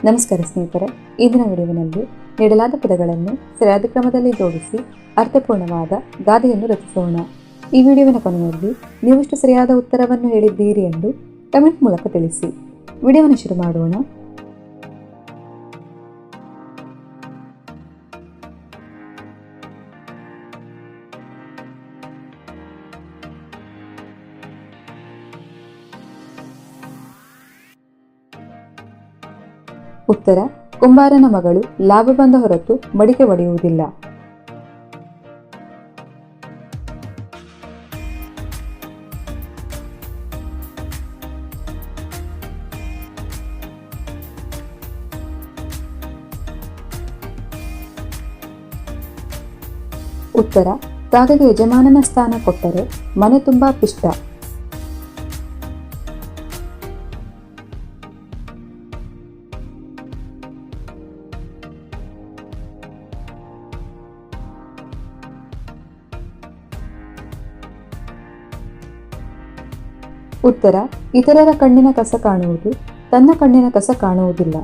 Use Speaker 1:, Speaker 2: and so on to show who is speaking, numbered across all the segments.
Speaker 1: ನಮಸ್ಕಾರ ಸ್ನೇಹಿತರೆ, ಇಂದಿನ ವಿಡಿಯೋವಿನಲ್ಲಿ ನೀಡಲಾದ ಪದಗಳನ್ನು ಸರಿಯಾದ ಕ್ರಮದಲ್ಲಿ ಜೋಡಿಸಿ ಅರ್ಥಪೂರ್ಣವಾದ ಗಾದೆಯನ್ನು ರಚಿಸೋಣ. ಈ ವಿಡಿಯೋವಿನ ಕೊನೆಯಲ್ಲಿ ನೀವೆಷ್ಟು ಸರಿಯಾದ ಉತ್ತರವನ್ನು ಹೇಳಿದ್ದೀರಿ ಎಂದು ಕಮೆಂಟ್ ಮೂಲಕ ತಿಳಿಸಿ. ವಿಡಿಯೋವನ್ನು ಶುರು ಮಾಡೋಣ. ಉತ್ತರ: ಕುಂಬಾರನ ಮಗಳು ಲಾಭ ಬಂದ ಹೊರತು ಮಡಿಕೆ ಒಡೆಯುವುದಿಲ್ಲ. ಉತ್ತರ: ಕಾಗೆಗೆ ಯಜಮಾನನ ಸ್ಥಾನ ಕೊಟ್ಟರೆ ಮನೆ ತುಂಬಾ ಪಿಷ್ಟ. ಉತ್ತರ: ಇತರರ ಕಣ್ಣಿನ ಕಸ ಕಾಣುವುದು, ತನ್ನ ಕಣ್ಣಿನ ಕಸ ಕಾಣುವುದಿಲ್ಲ.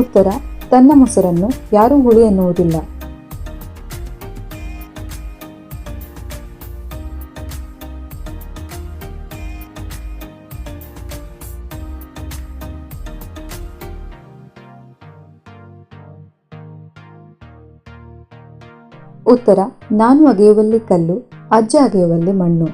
Speaker 1: ಉತ್ತರ: ತನ್ನ ಮೊಸರನ್ನು ಯಾರೂ ಹುಳಿ ಎನ್ನುವುದಿಲ್ಲ. ಉತ್ತರ: ನಾನು ಅಗೆಯುವಲ್ಲಿ ಕಲ್ಲು, ಅಜ್ಜ ಅಗೆಯುವಲ್ಲಿ ಮಣ್ಣು.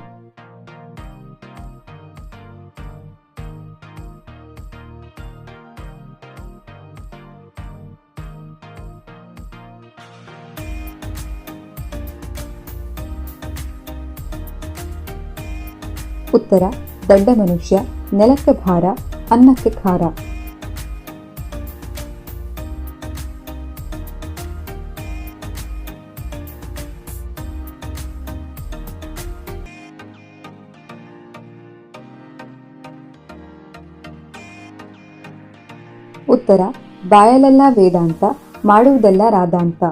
Speaker 1: ಉತ್ತರ: ದಡ್ಡ ಮನುಷ್ಯ, ನೆಲಕ್ಕೆ ಭಾರ, ಅನ್ನಕ್ಕೆ ಖಾರ. ಉತ್ತರ: ಬಾಯಲೆಲ್ಲ ವೇದಾಂತ, ಮಾಡುವುದೆಲ್ಲ ರಾದಾಂತ.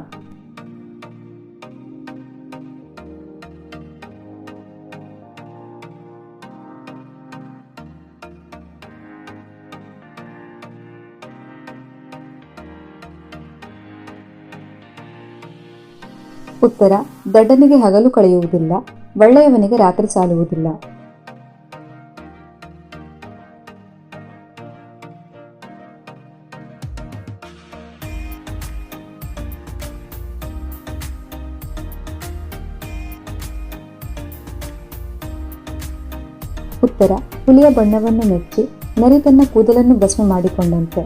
Speaker 1: ಉತ್ತರ: ದಡ್ಡನಿಗೆ ಹಗಲು ಕಳೆಯುವುದಿಲ್ಲ, ಒಳ್ಳೆಯವನಿಗೆ ರಾತ್ರಿ ಸಾಲುವುದಿಲ್ಲ. ಉತ್ತರ: ಹುಲಿಯ ಬಣ್ಣವನ್ನು ಮೆಚ್ಚಿ ನರಿ ತನ್ನ ಕೂದಲನ್ನು ಭಸ್ಮ ಮಾಡಿಕೊಂಡಂತೆ.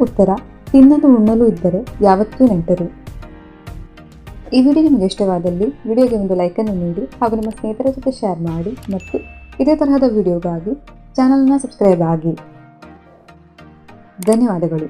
Speaker 1: ಉತ್ತರ: ತಿನ್ನಲು ಉಣ್ಣಲು ಇದ್ದರೆ ಯಾವತ್ತೂ ನೆಂಟರು. ಈ ವಿಡಿಯೋ ನಿಮಗೆ ಇಷ್ಟವಾದಲ್ಲಿ ವಿಡಿಯೋಗೆ ಒಂದು ಲೈಕನ್ನು ನೀಡಿ ಹಾಗೂ ನಿಮ್ಮ ಸ್ನೇಹಿತರ ಜೊತೆ ಶೇರ್ ಮಾಡಿ ಮತ್ತು ಇದೇ ತರಹದ ವಿಡಿಯೋಗಾಗಿ ಚಾನಲ್ನ ಸಬ್ಸ್ಕ್ರೈಬ್ ಆಗಿ. ಧನ್ಯವಾದಗಳು.